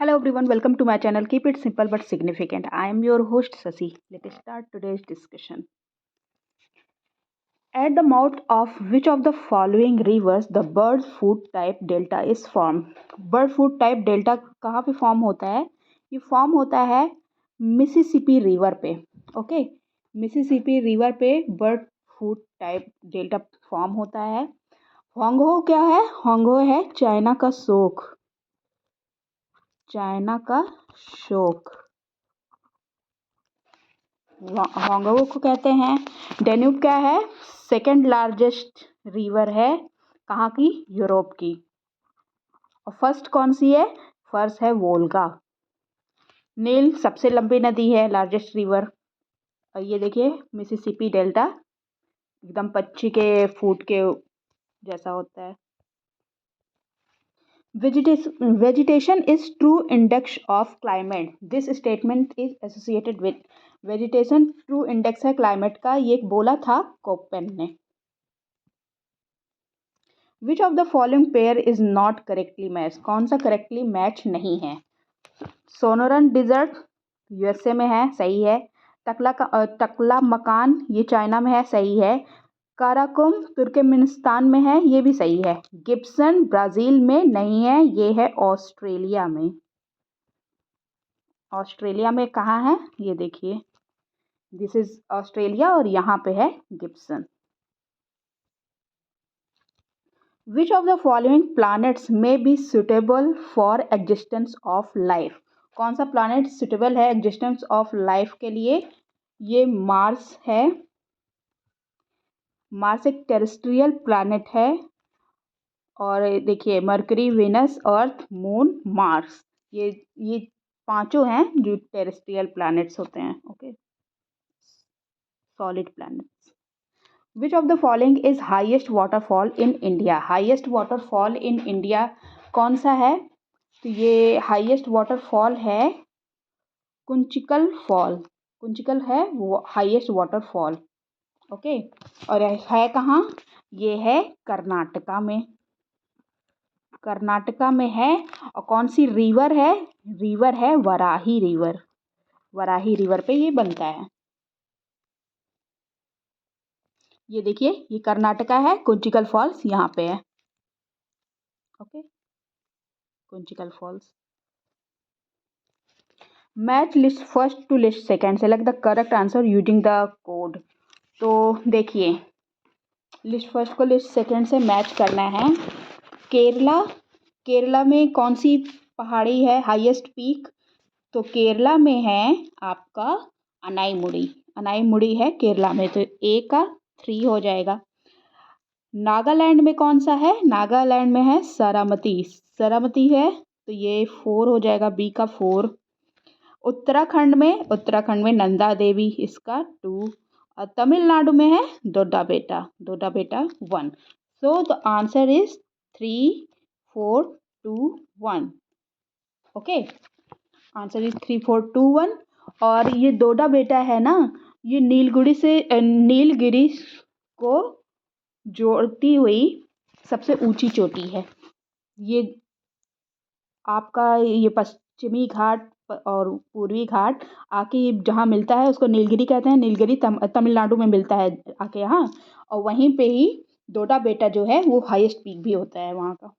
Hello everyone, welcome to my channel. Keep it simple but significant. I am your host Sasi. Let's start today's discussion. At the mouth of which of the following rivers the bird food type delta is formed? Bird food type delta कहाँ पे form होता है? ये form होता है Mississippi river पे. Okay, Mississippi river पे bird food type delta form होता है. होंगहो क्या है? होंगहो है चाइना का शोक. चाइना का शोक होंगवो को कहते हैं. डेन्यूब क्या है? सेकंड लार्जेस्ट रिवर है. कहाँ की? यूरोप की. और फर्स्ट कौन सी है? फर्स्ट है वोल्गा. नील सबसे लंबी नदी है, लार्जेस्ट रिवर. और ये देखिए मिसिसिपी डेल्टा एकदम पक्षी के फूट के जैसा होता है. Vegetation is true index of climate. This statement is associated with vegetation. True index है climate का, ये बोला था कोपेन ने. Which of the following pair is not correctly matched? कौन सा correctly match नहीं है? सोनोरन डिजर्ट यूएसए में है, सही है. टकला मकान ये चाइना में है, सही है. काराकुम तुर्कमेनिस्तान में है, ये भी सही है. गिब्सन ब्राज़ील में नहीं है, ये है ऑस्ट्रेलिया में. ऑस्ट्रेलिया में कहाँ है? ये देखिए, दिस इज ऑस्ट्रेलिया और यहाँ पे है Gibson. Which of the following planets may be suitable for existence of life? कौन सा प्लैनेट सुटेबल है एग्जिस्टेंस ऑफ लाइफ के लिए? ये मार्स है. मार्स एक टेरेस्ट्रियल प्लैनेट है. और देखिए मरकरी, वेनस, अर्थ, मून, मार्स, ये पांचों हैं जो टेरेस्ट्रियल प्लैनेट्स होते हैं. Okay, solid planets. Which of the following is highest waterfall in India? Highest waterfall in India कौन सा है? तो ये हाईएस्ट वाटरफॉल है कुंचिकल फॉल. कुंचिकल है वो हाईएस्ट वाटरफॉल. ओके, और है कहाँ? ये है कर्नाटका में. कर्नाटका में है. और कौन सी रिवर है? रिवर है वराही रिवर. वराही रिवर पे ये बनता है. ये देखिए, ये कर्नाटका है. कुंचिकल फॉल्स यहाँ पे है. Okay, Kunchikal falls. Match list first to list second. Select the correct answer using the code. तो देखिए, लिस्ट फर्स्ट को लिस्ट सेकेंड से मैच करना है. केरला में कौन सी पहाड़ी है हाईएस्ट पीक? तो केरला में है आपका अनाईमुड़ी. अनाईमुड़ी है केरला में, तो ए का 3 हो जाएगा. नागालैंड में कौन सा है? नागालैंड में है सरामती. सरामती है, तो ये 4 हो जाएगा, बी का 4. उत्तराखंड में नंदा देवी, इसका 2. और तमिलनाडु में है डोडा बेटा. डोडा बेटा 1. So the answer is 3, 4, 2, 1. Okay, answer is 3, 4, 2, 1. और ये डोडा बेटा है ना, ये नीलगिरी को जोड़ती हुई सबसे ऊंची चोटी है. ये आपका ये पश्चिमी घाट और पूर्वी घाट आके जहाँ मिलता है उसको नीलगिरी कहते हैं. नीलगिरी तमिलनाडु में मिलता है आके यहाँ. और वहीं पे ही डोडा बेटा जो है वो हाईएस्ट पीक भी होता है वहाँ का.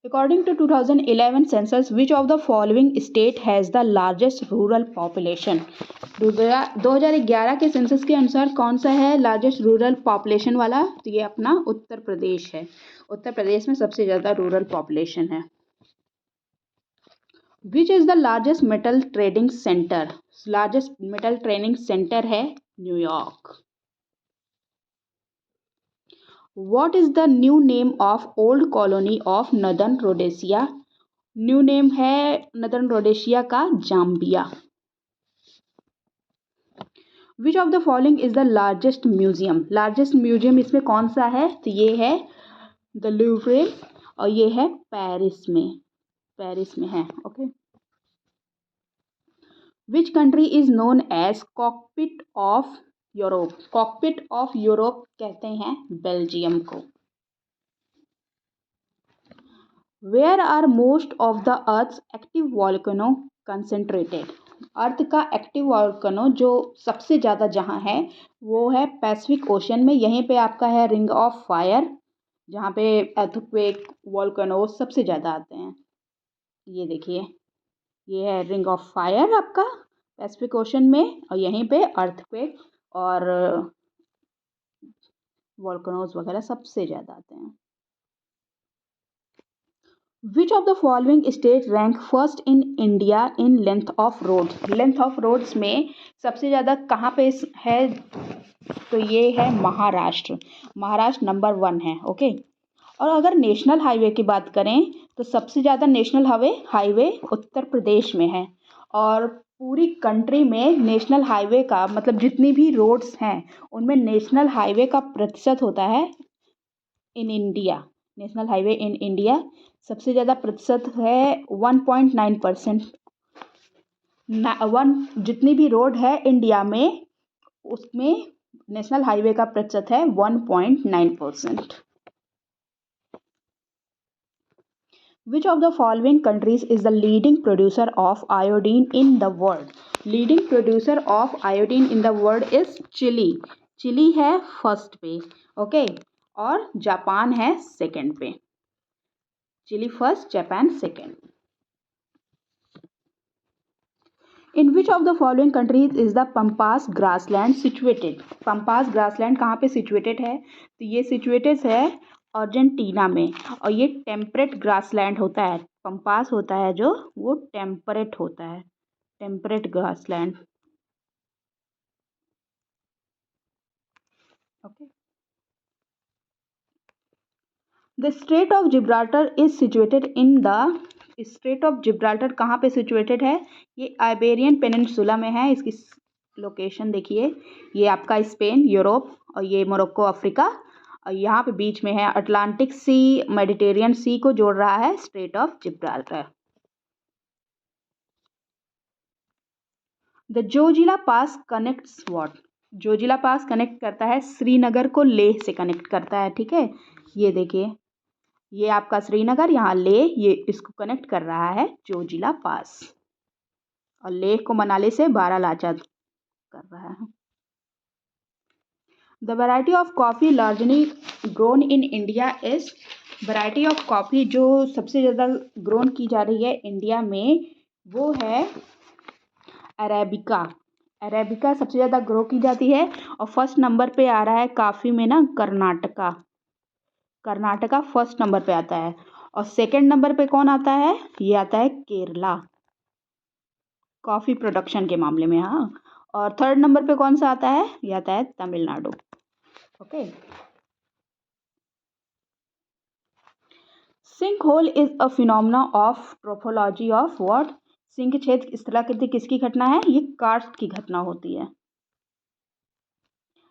According to 2011 census, which of the following state has the largest rural population? 2011 के सेंसस के अनुसार कौन सा है लार्जेस्ट रूरल पॉपुलेशन वाला? तो ये अपना उत्तर प्रदेश है. उत्तर प्रदेश में सबसे ज़्यादा रूरल पॉपुलेशन है. Which is the largest metal trading center? Largest metal trading centre है न्यूयॉर्क. What is the new name of old colony of Northern Rhodesia? New name है नदर्न रोडेशिया का Zambia. Which of the following is the largest museum? Largest museum इसमें कौन सा है? तो ये है द लूव्रे और ये है पेरिस में है. Okay. Which country is known as cockpit of Europe? Cockpit of Europe कहते हैं बेल्जियम को. Where are most of the earth's active volcano concentrated. Earth का एक्टिव वॉल्केनो जो सबसे ज़्यादा जहाँ है वो है पैसिफिक ओशन में। यहीं पे आपका है रिंग ऑफ फायर, जहाँ पे अर्थक्वेक वॉल्केनो सबसे ज़्यादा आते हैं। ये देखिए, ये है रिंग ऑफ फायर आपका पैसिफिक ओशन में, और यहीं पे अर्थक्वेक और वॉल्केनोज वगैरह सबसे ज़्यादा आते हैं। Which of the following state rank first in India in length of roads. Length of roads में सबसे ज़्यादा कहाँ पे है, तो ये है महाराष्ट्र। महाराष्ट्र नंबर 1 है। ओके। और अगर नेशनल हाईवे की बात करें तो सबसे ज़्यादा नेशनल हाईवे उत्तर प्रदेश में है। और पूरी कंट्री में नेशनल हाईवे का मतलब जितनी भी रोड्स हैं उनमें नेशनल हाईवे का प्रतिशत होता है in India. National highway in India सबसे ज़्यादा प्रतिशत है 1.9%। जितनी भी रोड है इंडिया में उसमें नेशनल हाईवे का प्रतिशत है 1.9%। Which of the following countries is the leading producer of iodine in the world? Leading producer of iodine in the world is Chile. Chile है फर्स्ट पे। ओके। और जापान है सेकंड पे। Chile first, Japan second. In which of the following countries is the Pampas grassland situated? Pampas grassland कहाँ पे situated है, तो ये situated है अर्जेंटीना में। और ये टेम्परेट ग्रासलैंड होता है। पंपास होता है जो वो टेम्परेट होता है, temperate grassland. Okay. The straight of Gibraltar is situated in the. Straight of Gibraltar कहाँ पे सिचुएटेड है, ये आइबेरियन पेनिनसुला में है। इसकी लोकेशन देखिए, ये आपका स्पेन यूरोप, और ये मोरक्को अफ्रीका, और यहाँ पे बीच में है अटलांटिक सी मेडिटेरियन सी को जोड़ रहा है straight of Gibraltar. The Zoji La pass connects what. Zoji La pass connect करता है श्रीनगर को, लेह से कनेक्ट करता है। ठीक है, ये देखिए, ये आपका श्रीनगर, यहाँ लेह, ये इसको कनेक्ट कर रहा है जोजिला पास, और लेह को मनाली से बारालाचा कर रहा है। The variety of coffee largely grown in India is. Variety of coffee जो सबसे ज़्यादा ग्रोन की जा रही है इंडिया में वो है अरेबिका। अरेबिका सबसे ज़्यादा ग्रो की जाती है। और फर्स्ट नंबर पे आ रहा है काफ़ी में ना कर्नाटका। कर्नाटका फर्स्ट नंबर पे आता है। और सेकंड नंबर पे कौन आता है, ये आता है केरला, कॉफ़ी प्रोडक्शन के मामले में। हाँ। और थर्ड नंबर पे कौन सा आता है, ये आता है Tamil Nadu. Okay. Sink hole is a phenomena of tropology of what. Sink क्षेत्र स्थलाकृति किसकी घटना है, ये कार्स्ट की घटना होती है।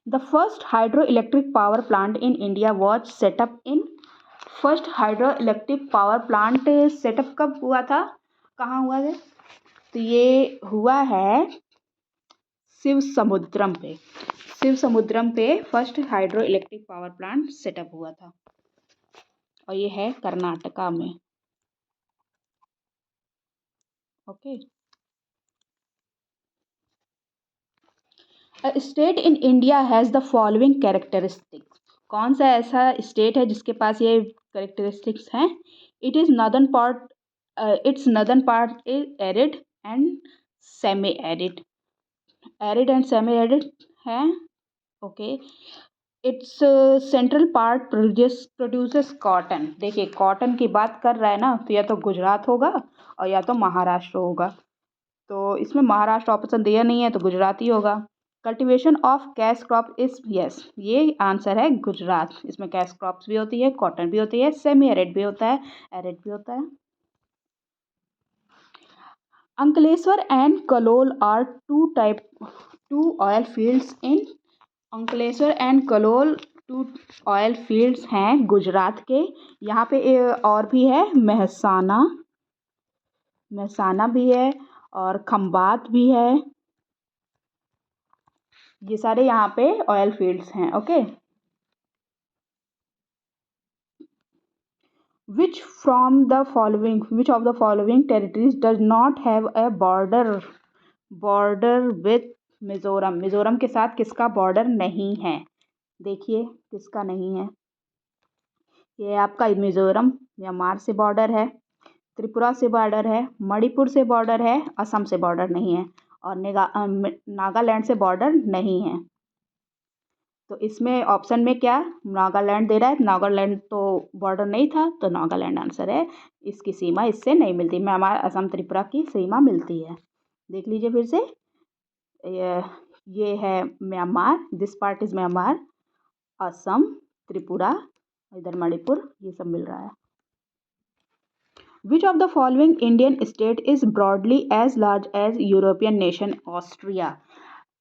The first hydro electric power plant in India was setup in. First hydro electric power plant setup कब हुआ था, कहाँ हुआ है, तो ये हुआ है शिव समुद्रम पे। शिव समुद्रम पे first hydro electric power plant setup हुआ था, और ये है कर्नाटका में। Okay. A state in India has the following characteristics. कौन सा ऐसा स्टेट है जिसके पास ये कैरेक्टरिस्टिक्स हैं। It is northern part, its northern part is arid and semi arid. Arid and semi arid है। Okay. Its central part produces cotton. देखिए, cotton की बात कर रहा है ना, तो या तो गुजरात होगा और या तो महाराष्ट्र होगा। तो इसमें महाराष्ट्र ऑप्शन दिया नहीं है तो गुजरात ही होगा। Cultivation of cash crop is, yes, ये आंसर है गुजरात। इसमें कैश क्रॉप्स भी होती है, कॉटन भी होती है, सेमी एरिड भी होता है, एरिड भी होता है। Ankleshwar and Kalol are two oil fields in. Ankleshwar and Kalol two oil fields हैं गुजरात के। यहाँ पे और भी है, मेहसाना, मेहसाना भी है, और खंबात भी है। ये सारे यहाँ पे ऑयल फील्ड्स हैं। Okay. Which of the following territories does not have a border with Mizoram? Mizoram के साथ किसका बॉर्डर नहीं है? देखिए किसका नहीं है। ये आपका मिजोरम म्यांमार से बॉर्डर है, त्रिपुरा से बॉर्डर है, मणिपुर से बॉर्डर है, असम से बॉर्डर नहीं है और नागालैंड से बॉर्डर नहीं है। तो इसमें ऑप्शन में क्या नागालैंड दे रहा है, नागालैंड तो बॉर्डर नहीं था, तो नागालैंड आंसर है। इसकी सीमा इससे नहीं मिलती। म्यांमार असम त्रिपुरा की सीमा मिलती है। देख लीजिए फिर से, ये है Myanmar, this part is Myanmar, Assam, Tripura, इधर मणिपुर, ये सब मिल रहा है। Which of the following Indian state is broadly as large as European nation Austria?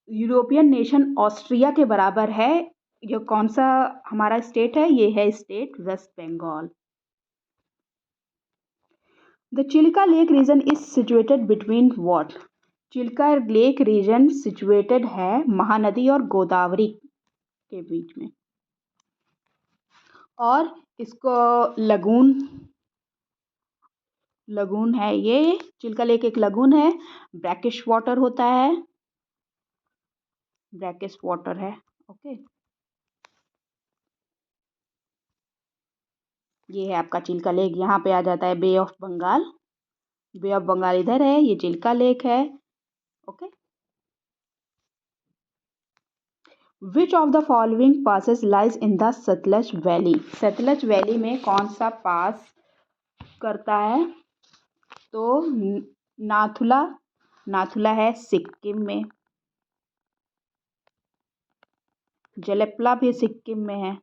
European nation Austria के बराबर है। ये कौन सा हमारा स्टेट है? ये है state West Bengal. The Chilka lake region is situated between what? Chilka lake region situated है महानदी और गोदावरी के बीच में, और इसको लगून है। ये चिल्का लेक एक लगून है, ब्रैकिश वाटर होता है, ब्रैकिश वाटर है। ओके, ये है आपका चिल्का लेक। यहाँ पे आ जाता है bay of Bengal. Bay of Bengal इधर है, ये चिल्का लेक है। Okay, which of the following passes lies in the Sutlej valley? Sutlej valley में कौन सा पास करता है? तो नाथुला है सिक्किम में, जलेपला भी सिक्किम में है,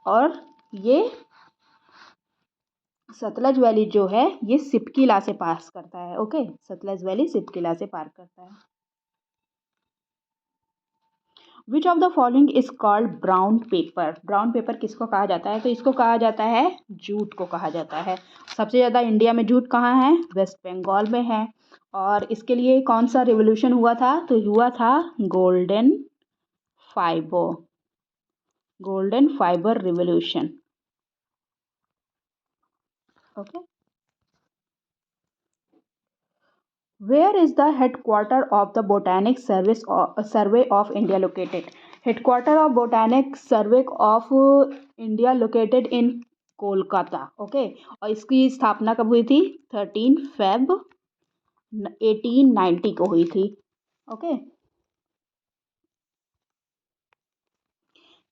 और ये सतलज वैली जो है ये सिपकिला से पास करता है। ओके, सतलज वैली सिपकिला से पार करता है। विच of the following is called brown paper? Brown paper किसको कहा जाता है? तो इसको कहा जाता है जूट को कहा जाता है। सबसे ज़्यादा इंडिया में जूट कहाँ है? वेस्ट बंगाल में है। और इसके लिए कौन सा रिवोल्यूशन हुआ था? तो हुआ था golden fibre revolution. Okay, where is the headquarter of the botanic survey of India located? Headquarter of botanic survey of India located in Kolkata. Okay, और इसकी स्थापना कब हुई थी? 13 फेब 1890 को हुई थी। Okay,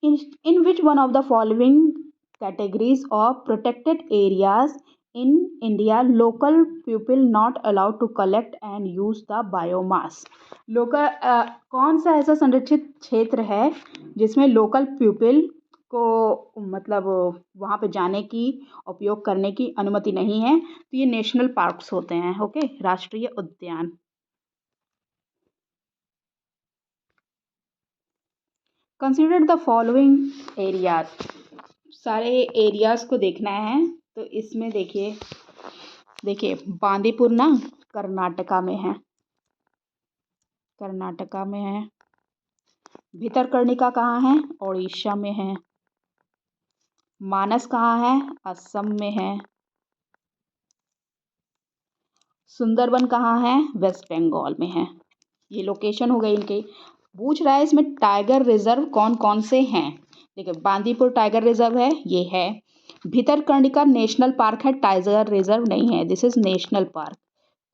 in which one of the following categories of protected areas in India local people not allowed to collect and use the biomass? Local कौन सा ऐसा संरक्षित क्षेत्र है जिसमें लोकल पीपल को मतलब वहाँ पे जाने की, उपयोग करने की अनुमति नहीं है? तो ये नेशनल पार्क्स होते हैं। ओके, राष्ट्रीय उद्यान। Consider the following areas. सारे एरियाज को देखना है, तो इसमें देखिए बांदीपुर ना कर्नाटका में है, भितरकनिका कहाँ है? उड़ीसा में है। मानस कहाँ है? असम में है। सुंदरबन कहाँ है? वेस्ट बंगाल में है। ये लोकेशन हो गई इनके। पूछ रहा है इसमें टाइगर रिजर्व कौन कौन से हैं। देखिए बांदीपुर टाइगर रिजर्व है, ये है। भितरकनिका नेशनल पार्क है, टाइगर रिजर्व नहीं है, दिस इज नेशनल पार्क,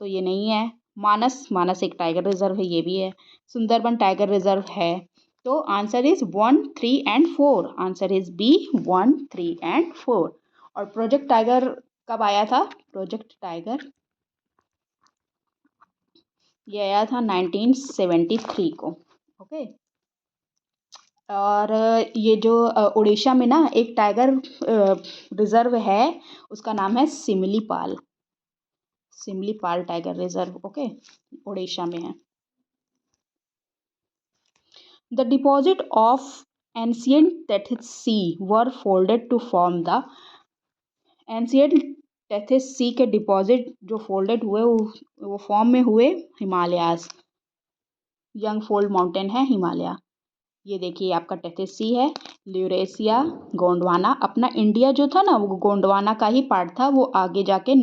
तो ये नहीं है। मानस एक टाइगर रिजर्व है, ये भी है। सुंदरबन टाइगर रिजर्व है। तो answer is 1, 3 and 4। Answer is B 1, 3 and 4। और प्रोजेक्ट टाइगर कब आया था? प्रोजेक्ट टाइगर ये आया था 1973 को। ओके, और ये जो उड़ीसा में ना एक टाइगर रिजर्व है, उसका नाम है Simlipal tiger reserve. Okay, Orissa में है। The deposit of ancient Tethys sea were folded to form the ancient Tethys sea के डिपॉजिट जो फोल्डेड हुए वो फॉर्म में हुए हिमालयाज। यंग फोल्ड माउंटेन है हिमालय। ये देखिए आपका टेथिस सी है। ल्यूरेशिया, गोंडवाना, अपना इंडिया जो था ना वो गोंडवाना का ही पार्ट था, वो आगे जाके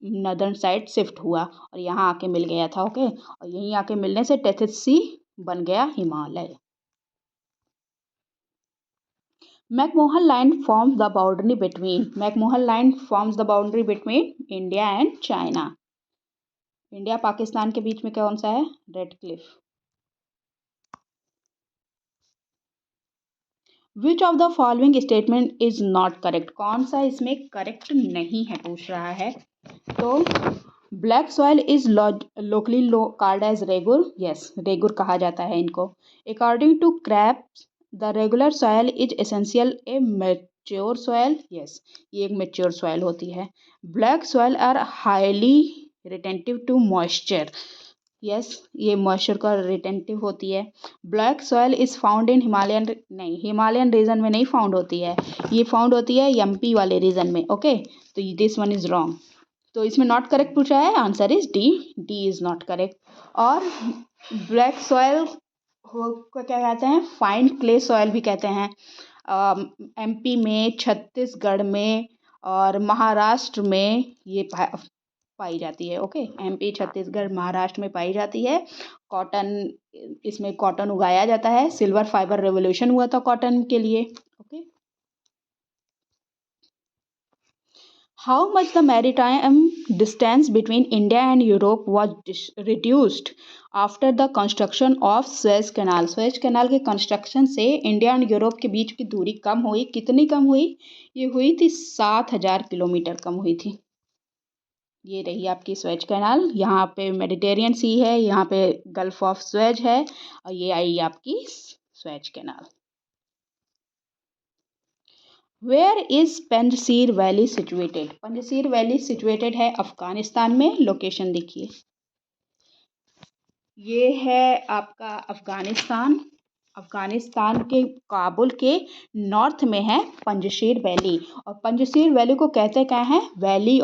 नदर्न साइड शिफ्ट हुआ और यहाँ आके मिल गया था। ओके, और यहीं आके मिलने से टेथिस सी बन गया Himalaya. McMahon line forms the boundary between, McMahon line forms the boundary between India and China. India Pakistan के बीच में कौन सा है? Red Cliff. Which of the following statement is not correct, कौन सा इसमें करेक्ट नहीं है पूछ रहा है। तो black soil is locally called as regur, yes regur कहा जाता है इनको। According to Krebs the regular soil is essential a mature soil, yes ये एक मेच्योर सॉइल होती है। Black soil are highly retentive to moisture, yes ये मॉइस्चर का रिटेंटिव होती है। Black soil is found in Himalayan, नहीं हिमालयन रीजन में नहीं फाउंड होती है, ये फाउंड होती है एमपी वाले रीजन में। ओके, तो दिस वन इज रॉन्ग। तो इसमें नॉट करेक्ट पूछा है, answer is D, D is not correct. और ब्लैक सॉइल को क्या कहते हैं? फाइन क्ले सॉइल भी कहते हैं। एमपी में, छत्तीसगढ़ में और महाराष्ट्र में ये पाई जाती है। ओके, एमपी, छत्तीसगढ़, महाराष्ट्र में पाई जाती है। कॉटन, इसमें कॉटन उगाया जाता है। सिल्वर फाइबर रेवोल्यूशन हुआ था कॉटन के लिए। Okay, how much the maritime distance between India and Europe was reduced after the construction of Suez canal, Suez canal के कंस्ट्रक्शन से इंडिया एंड यूरोप के बीच की दूरी कम हुई। कितनी कम हुई? ये हुई थी 7,000 किलोमीटर कम हुई थी। ये रही आपकी सुएज कैनाल, यहाँ पे मेडिटेरियन सी है, यहाँ पे गल्फ ऑफ सुएज है और ये आई आपकी Suez canal. Where is Panjshir valley situated, Panjshir valley situated है अफगानिस्तान में। लोकेशन देखिए, ये है आपका अफगानिस्तान, अफगानिस्तान के काबुल के नॉर्थ में है पंजशीर वैली। और पंजशीर वैली को कहते क्या है? Valley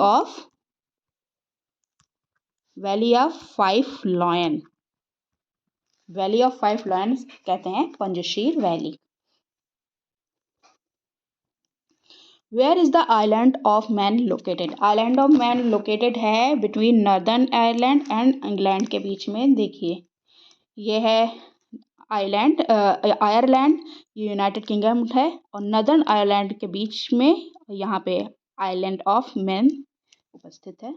of five lion, valley of five lions कहते हैं Panjshir valley. Where is the island of Man located, island of Man located है between Northern Ireland and England के बीच में। देखिए ये है आइलैंड, आयरलैंड ये यूनाइटेड किंगडम है और नॉर्दर्न आयरलैंड के बीच में यहाँ पे आइलैंड ऑफ मैन उपस्थित है।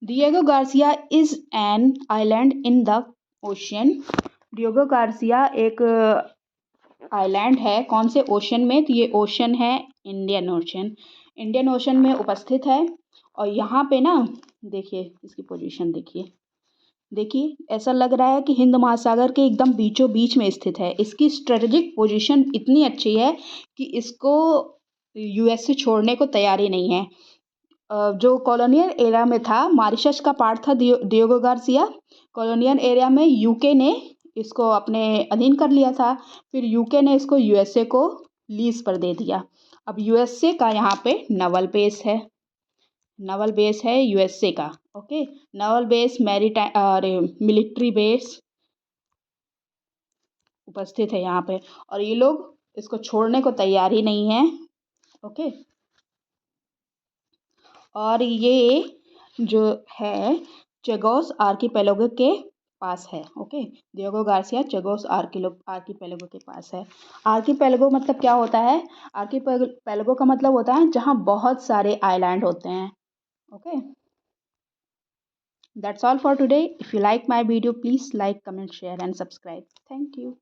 Diego Garcia is an island in the ocean, Diego Garcia एक आइलैंड है कौन से ओशन में? तो ये ओशन है इंडियन ओशन, इंडियन ओशन में उपस्थित है। और यहाँ पे ना देखिए इसकी पोजीशन देखिए, देखिए ऐसा लग रहा है कि हिंद महासागर के एकदम बीचों बीच में स्थित है। इसकी स्ट्रेटेजिक पोजीशन इतनी अच्छी है कि इसको यूएस से छोड़ने को तैयारी नहीं है। जो कॉलोनियल एरिया में था, मॉरिशस का पार्ट था डिएगो गार्सिया, कॉलोनियल एरिया में यूके ने इसको अपने अधीन कर लिया था। फिर यूके ने इसको यूएसए को लीज पर दे दिया। अब यूएसए का यहाँ पे नवल बेस है, नवल बेस है यूएसए का। ओके, नवल बेस, मैरीटाइम और मिलिट्री बेस उपस्थित है यहाँ पे और ये लोग इसको छोड़ने को तैयार ही नहीं है। ओके, और ये जो है चेगोस आर्कीपेलागो के पास है। ओके, डिएगो गार्सिया चेगोस आर्कीपेलागो के पास है। आर्कीपेलागो मतलब क्या होता है? आर्कीपेलागो का मतलब होता है जहाँ बहुत सारे आइलैंड होते हैं। Okay, that's all for today. If you like my video please like, comment, share and subscribe. Thank you.